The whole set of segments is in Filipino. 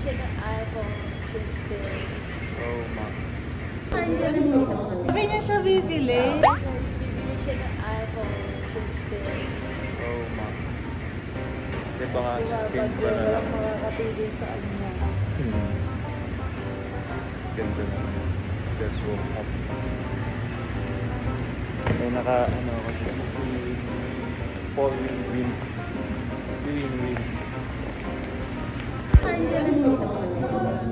siya ng iPhone 16 Pro Max. Sabi niya siya bibili. guys, bibili siya ng iPhone 16 Pro Max. Di ba nga 16 pa na walang lang? makakapili sa kanya. Ganda naman. Just woke up. May naka-ano ako siya. Si Paul Winwin. Si Winwin.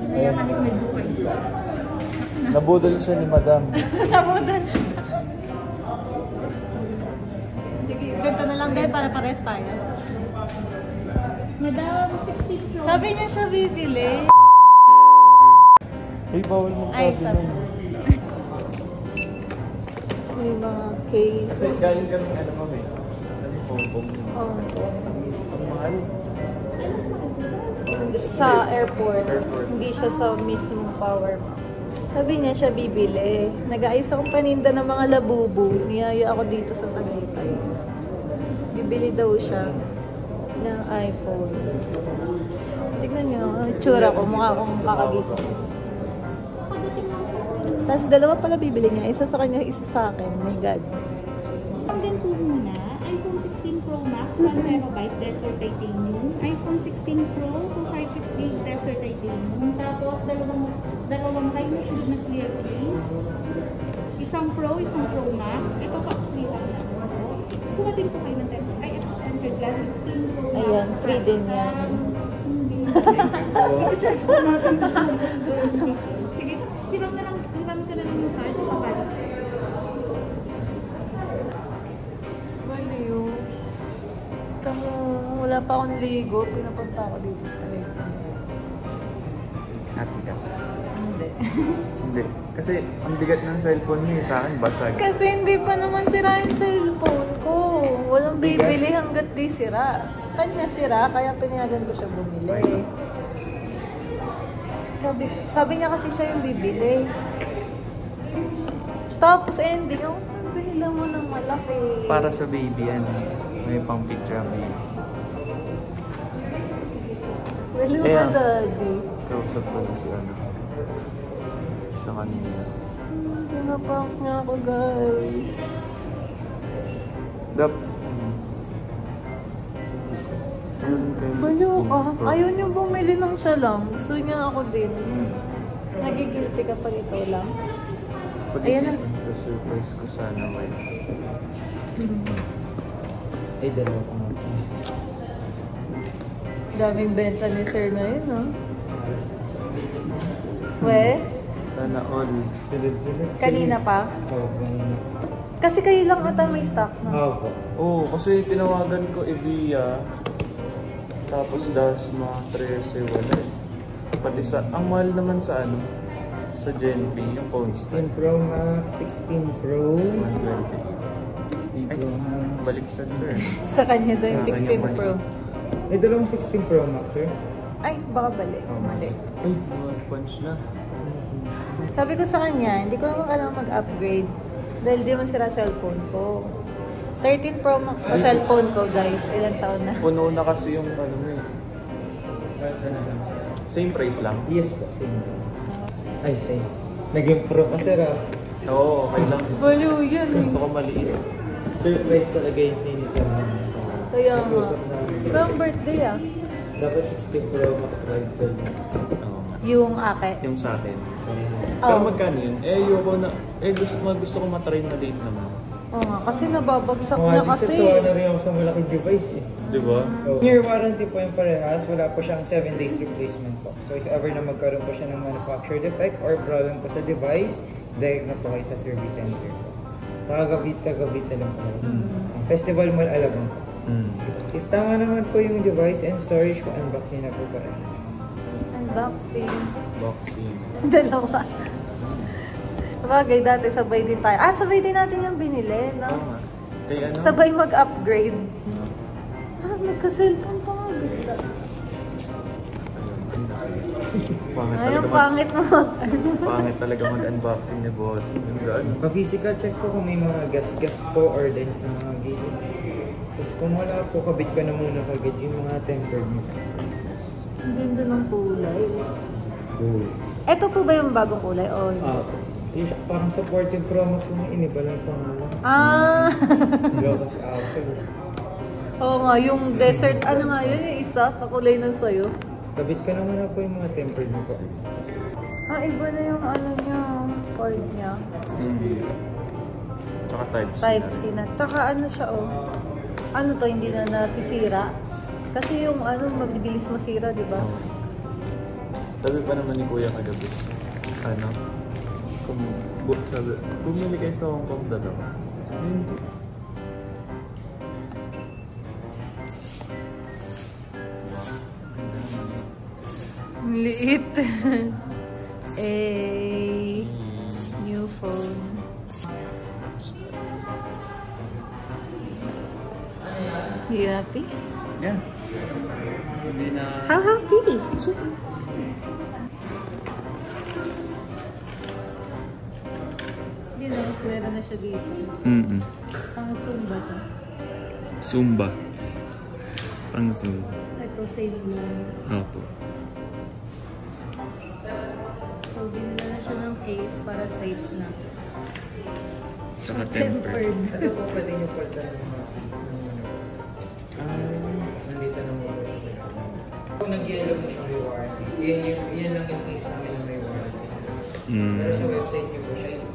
Kaya kahit medyo pa isa. Nabudol siya ni Madam. Nabudan. Sige, ganito na lang din para pares tayo. Madam, 16 Pro. Sabi niya siya bibili. Ay, bawal Ay, magsabi sabi. nun. May mga case. Kasi galing kami, ano kami? Ano yung Hong Kong? Oh. Ang mahal. Sa airport. Hindi siya sa mismong power. Sabi niya siya bibili. Nag-aayos akong paninda ng mga labubu. Niyaya ako dito sa Tagaytay. Bibili daw siya ng iPhone. Tignan niyo, ang itsura ko. Mukha akong kakagising. Tapos dalawa pala bibili niya. Isa sa kanya, isa sa akin. My God. Ang ganito muna, iPhone 16 Pro Max, 1TB Desert Titanium, iPhone 16 Pro, 256GB Desert Titanium, tapos dalawang high machine na clear case, isang Pro, isang Pro Max, ito pa free lang na po. Kuha din po kayo ng 10 glass 16 Pro Max. Ayan, free din yan. I-charge po natin siya. Sige, tirang na lang, tirang ka na lang yung card, kapag. Baliw. Tama, wala pa akong ligo. Pinapunta ako dito sa Tagaytay. Happy ka? Hindi. Hindi. Kasi ang bigat ng cellphone niya sa akin, basag. Kasi hindi pa naman sira yung cellphone ko. Walang bibili hanggat di sira. Kanya sira, kaya pinayagan ko siya bumili. Sabi niya kasi siya yung bibili. Tapos ending, ako nabila mo ng malaki. Para sa baby yan. May pang picture ang baby. Wala Kaya, ba, Daddy? kausap ko na si ano. Sa kanina. Pinapak niya ako, guys. Dap. Meron kayo Baliw 16 ka. Pro. Ayaw niyo bumili ng siya lang. Gusto niya ako din. Nagigilty ka pag ikaw lang. Ayan na. Pag-isipan ko, surprise ko sana may. Ay, dalawa ko nga. Daming benta ni Sir ngayon, no? We? Sana all. Silid-silid. Kanina pa? Oo, kanina. Kasi kayo lang ata may stock, no? Oo. Oo, kasi tinawagan ko Evia. Tapos Dasma, 13, wala eh. Pati sa, ang mahal naman sa ano? Sa Gen B, yung phone 16 Pro Max, 16 Pro, 120. 16 Ay, Pro Max. baliktad sir. Sa kanya daw yung Sa kanya 16 Pro. May dalawang 16 Pro Max, sir. Ay, baka bali. Mali. Ay, punch na. Sabi ko sa kanya, hindi ko naman kailangan mag-upgrade. Dahil di man sira cellphone ko. 13 Pro Max pa cellphone ko, guys. Ilang taon na. Puno na kasi yung ano mo eh. Same price lang? Yes po, same. Ay, same. Naging Pro ka, sir, ah. Oo, okay lang. Baliw yun. Gusto ko maliit. Surprise talaga yung sinisama niya. Kaya nga. Nag-usap namin. Ikaw ang birthday, ah. Dapat 16 Pro Max, right? Oo. Yung ake. Yung sa akin. Oh. Pero magkano yun? Eh, ayoko na. Eh, gusto ko matry na date naman. Oo nga, kasi nababagsak Kung na hindi, kasi. sir, so, rin ako sa malaking device, eh. Di ba? Year warranty po yung parehas, wala po siyang 7 days replacement po. So if ever na magkaroon po siya ng manufacturer defect or problem po sa device, direct na po kayo sa service center po. Kagabit na lang po. Festival Mall Alabang po. If tama naman po yung device and storage po, unboxing na po parehas. Unboxing. Boxing. Dalawa. Sabagay, dati sabay din tayo. Ah, sabay din natin yung binili, no? Oo nga. Kaya ano? Sabay mag-upgrade. Ah, magka-cellphone pa nga. Bigla. Pangit Ay, ang talaga pangit mo. Pangit talaga mag-unboxing ni boss. Yung gano'n. Pa-physical check po kung may mga gas-gas po or din sa mga gilid. Tapos kung wala po, kabit ko na muna kagad yung mga tempered mo. Ang ganda ng kulay. Gold. Ito po ba yung bagong kulay? O Parang supportive Pro Max yung iniba lang pangalan. ah! Gawa kasi Apple. Oo nga, yung desert, ano nga yun, yung isa, kakulay ng sayo. Kabit ka naman na po yung mga tempered mo po. Ah, iba na yung ano niya, cord niya. Tsaka Type-C. Type-C na. Tsaka ano siya, oh. Ano to, hindi na nasisira. Kasi yung ano, mabilis masira, di ba? Sabi pa naman ni Kuya kagabi, ano, sabi, bumili kayo sa Hong Kong dalawa. Sabi, hindi. Ang liit. New phone. You happy? Yeah. Hindi na... How happy? You know, meron na siya dito. Pang Zumba to. Zumba. Pang Zumba. Ito, save lang. Opo. So, binila na siya ng case para safe na. Tsaka tempered. Ano po pwede nyo pwede nandito na mo siya sa kung nag-yellow mo siyang reward, yan lang yung case namin ng reward. Pero sa website nyo po siya yung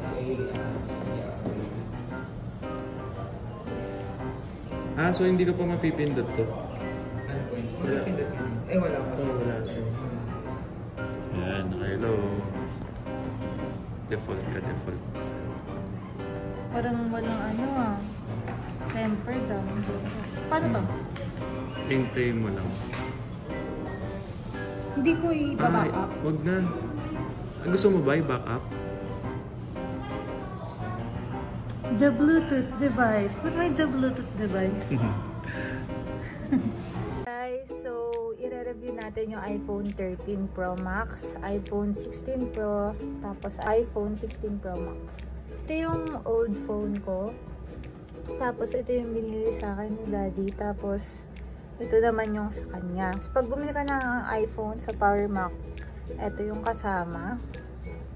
so hindi ka pa mapipindot to? ano po yun? Pindot nyo. Wala pa. Wala siya. Yan, hello. Default ka, default. Parang walang ano ah. Tempered ah. Paano ba? Hintayin mo lang. Hindi ko i-back up. Wag na. Gusto mo ba i-back up? The Bluetooth device. What may the Bluetooth device? Guys, so i-review natin yung iPhone 13 Pro Max, iPhone 16 Pro, tapos iPhone 16 Pro Max. Ito yung old phone ko. Tapos ito yung binili sa akin ni Daddy. Tapos ito naman yung sa kanya. So, pag bumili ka ng iPhone sa Power Mac, ito yung kasama.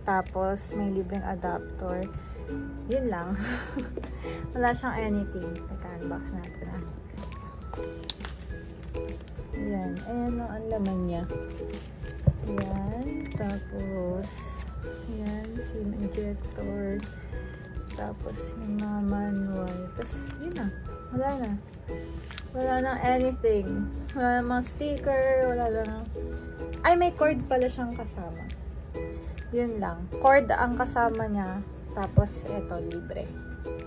Tapos may libreng adapter. Yun lang. Wala siyang anything. Naka-unbox natin na. Ayan. Ayan ang laman niya. Ayan. Tapos ayan. SIM ejector. Tapos yung mga manual. Tapos yun na. Wala na. Wala nang anything. Wala namang sticker. Wala lang. Ay, may cord pala siyang kasama. Yun lang. Cord ang kasama niya. Tapos, eto, libre.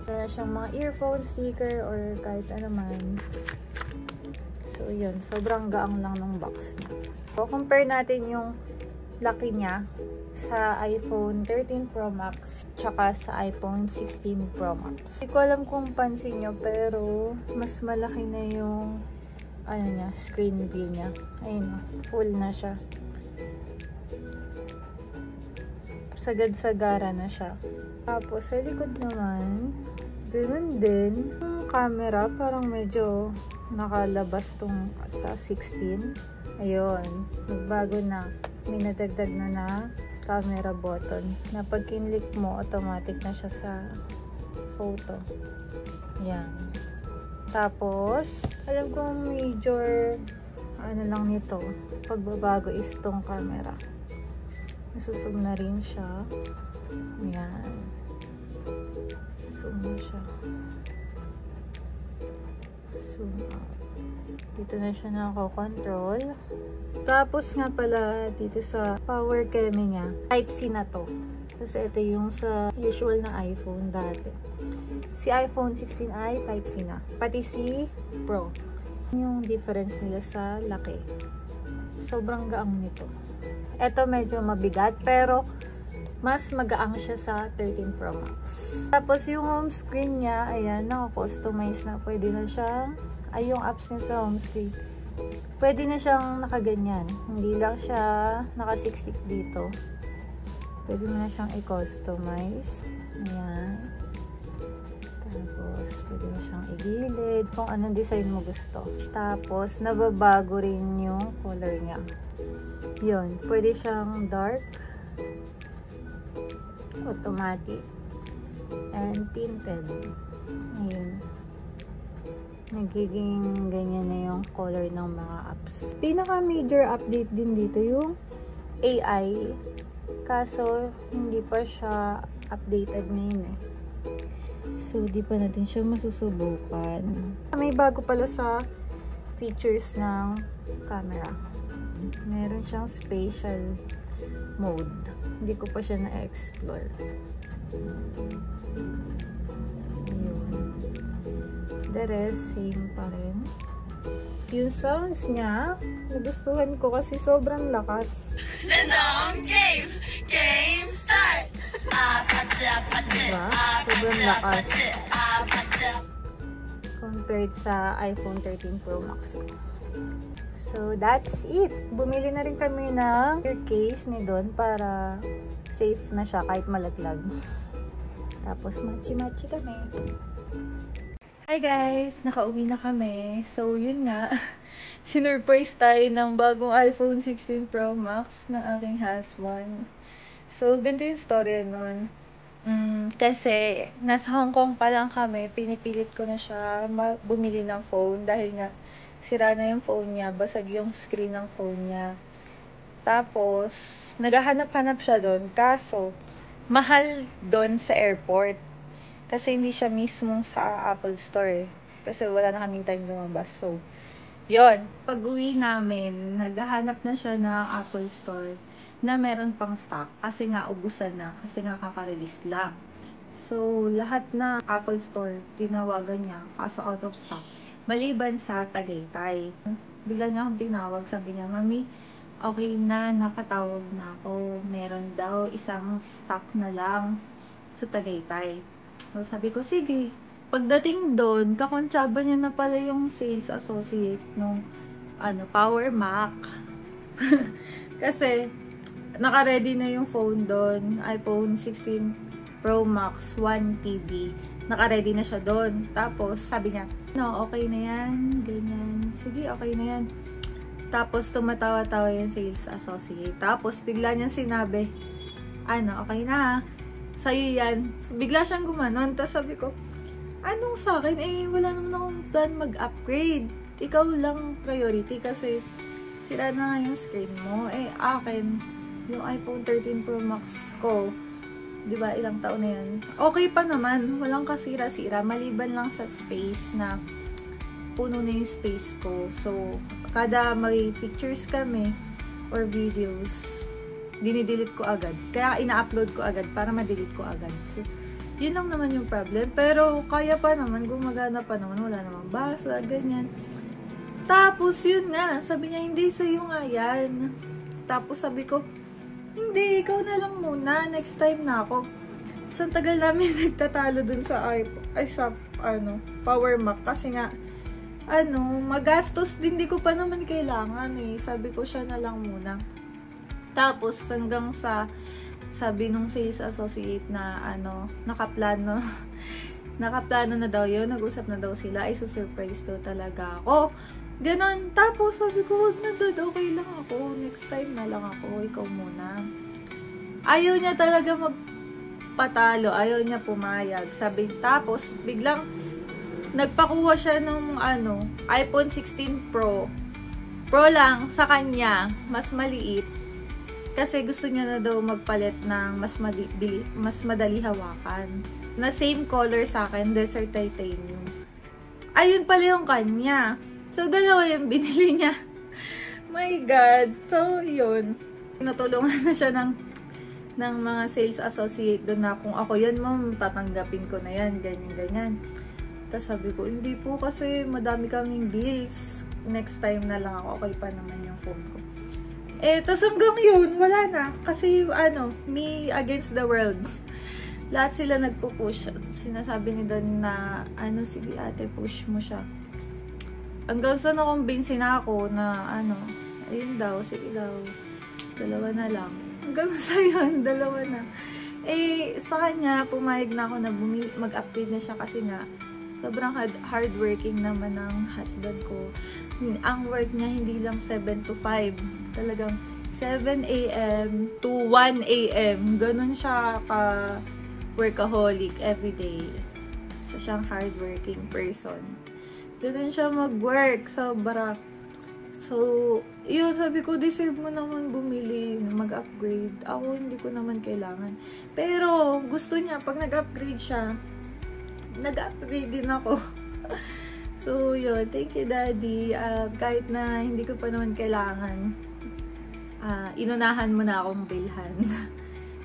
Sana siyang mga earphone, sticker, or kahit ano man. So, yun. Sobrang gaang lang ng box niya. So, compare natin yung laki niya sa iPhone 13 Pro Max tsaka sa iPhone 16 Pro Max. Hindi ko alam kung pansin nyo, pero mas malaki na yung ano niya, screen view niya. Ayun, full na siya. Sagad-sagara na siya. Tapos, sa likod naman, ganoon din. Yung camera, parang medyo nakalabas tong sa 16. Ayun, nagbago na. May nadagdag na camera button. Na pag kinlik mo, automatic na siya sa photo. Yan. Tapos, alam kong major, ano lang nito, pagbabago is tong camera. Nasusog na rin siya. Ayan. Zoom na siya. Zoom out. Dito na siya nako-control. Tapos nga pala dito sa power keme niya, Type-C na to. Tapos ito yung sa usual na iPhone dati. Si iPhone 16i, Type-C na. Pati si Pro. Yung difference nila sa laki. Sobrang gaang nito. Ito medyo mabigat, pero mas magaang siya sa 13 Pro Max. Tapos yung home screen niya, ayan, naka-customize na. Pwede na siyang, yung apps niya sa home screen. Pwede na siyang nakaganyan. Hindi lang siya nakasiksik dito. Pwede mo na siyang i-customize. Ayan. Tapos, pwede mo siyang igilid kung anong design mo gusto. Tapos, nababago rin yung color niya. Yun, pwede siyang dark, automatic, and tinted. Ayun. Nagiging ganyan na yung color ng mga apps. Pinaka major update din dito yung AI. Kaso, hindi pa siya updated ngayon eh. So, di pa natin siya masusubukan. May bago pala sa features ng camera. Meron siyang spatial mode. Hindi ko pa siya na-explore. The rest, same pa rin. Yung sounds niya, nagustuhan ko kasi sobrang lakas. Game! Game start! Diba? Sobrang lakas. Compared sa iPhone 13 Pro Max. So, that's it. Bumili na rin kami ng earcase ni Don para safe na siya kahit malaglag. Tapos, matchi-matchi kami. Hi guys! Nakauwi na kami. So, yun nga. Sinurprise tayo ng bagong iPhone 16 Pro Max na aking husband. So, ganito yung story nun. Kasi, nasa Hong Kong pa lang kami. Pinipilit ko na siya bumili ng phone dahil nga sira na yung phone niya. Basag yung screen ng phone niya. Tapos, naghahanap-hanap siya doon. Kaso, mahal doon sa airport. Kasi hindi siya mismong sa Apple Store. Kasi wala na kaming time lumabas. So, yun. Pag-uwi namin, naghahanap na siya ng Apple Store na meron pang stock. Kasi nga, ubusan na. Kasi nga, kaka-release lang. So, lahat na Apple Store, tinawagan niya. Kaso out of stock. Maliban sa Tagaytay. Bigla niya akong tinawag. Sabi niya, Mami, okay na, nakatawag na ako. Meron daw isang stock na lang sa Tagaytay. So, sabi ko, sige. Pagdating doon, kakontsaba niya na pala yung sales associate nung Power Mac. Kasi, naka-ready na yung phone doon. iPhone 16 Pro Max 1TB. Naka-ready na siya doon. Tapos, sabi niya, no, okay na yan. Ganyan. Sige, okay na yan. Tapos, tumatawa-tawa yung sales associate. Tapos, bigla niya sinabi, okay na, sa'yo yan. So, bigla siyang gumanon. Tapos sabi ko, anong sa akin? Wala naman akong plan mag-upgrade. Ikaw lang priority kasi sira na nga yung screen mo. Akin, yung iPhone 13 Pro Max ko, diba, ilang taon na yan. Okay pa naman. Walang kasira-sira. Maliban lang sa space na puno na yung space ko. So, kada may pictures kami or videos, dinidelete ko agad. Kaya ina-upload ko agad para ma-delete ko agad. So, yun lang naman yung problem. Pero, kaya pa naman, gumagana pa naman, wala namang basa, ganyan. Tapos, yun nga, sabi niya, hindi sa'yo nga yan. Tapos, sabi ko, hindi, ikaw na lang muna, next time na ako. Sa tagal namin nagtatalo dun sa Power Mac, kasi nga, magastos din, di ko pa naman kailangan eh. Sabi ko, siya na lang muna. Tapos, hanggang sa sabi nung sales associate na nakaplano na daw yun, nag-usap na daw sila, surprise daw talaga ako. Ganon. Tapos, sabi ko, wag na dad, okay lang ako. Next time na lang ako, ikaw muna. Ayaw niya talaga magpatalo, ayaw niya pumayag. Tapos, biglang nagpakuha siya ng iPhone 16 Pro. Pro lang sa kanya, mas maliit. Kasi gusto niya na daw magpalit ng mas madali hawakan. Na same color sa akin, Desert Titanium. Ayun pala yung kanya. So, dalawa yung binili niya. My God. So, yun. Natulungan na siya ng mga sales associate doon na kung ako yan, ma'am, tatanggapin ko na yan, ganyan. Tapos sabi ko, hindi po kasi madami kaming bills. Next time na lang ako, okay pa naman yung phone ko. Tapos hanggang yun, wala na. Kasi, me against the world. Lahat sila nagpo-push. Sinasabi ni Don na, sige ate, push mo siya. Hanggang sa nakumbinsi na ako na, ayun daw, sige daw, dalawa na lang. Hanggang sa yun, dalawa na. Sa kanya, pumayag na ako na mag-upgrade na siya kasi nga, Sobrang hardworking naman ng husband ko. Ang work niya hindi lang 7 to 5. Talagang 7 a.m. to 1 a.m. Ganun siya ka-workaholic everyday. So, siyang hardworking person. Ganun siya mag-work. Sobra. So, yun, sabi ko, deserve mo naman bumili, mag-upgrade. Ako, hindi ko naman kailangan. Pero, gusto niya, pag nag-upgrade siya, nag-upgrade din ako. So, yun. Thank you, Daddy. Kahit na hindi ko pa naman kailangan, inunahan mo na akong bilhan.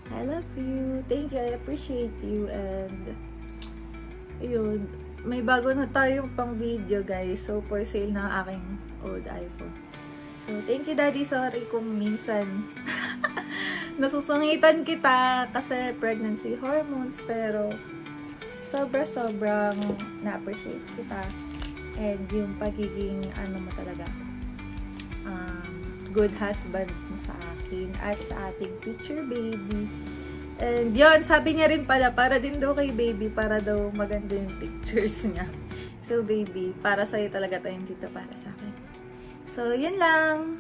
I love you. Thank you. I appreciate you. And, yun. May bago na tayong pang video, guys. So, for sale na aking old iPhone. So, thank you, Daddy. Sorry kung minsan nasusungitan kita kasi pregnancy hormones. Pero, sobrang na-appreciate kita. And yung pagiging, mo talaga, good husband mo sa akin at sa ating future baby. And yun, sabi niya rin pala, para din daw kay baby, para daw maganda yung pictures niya. So, baby, para sa'yo talaga tayong dito para sa akin. So, yun lang.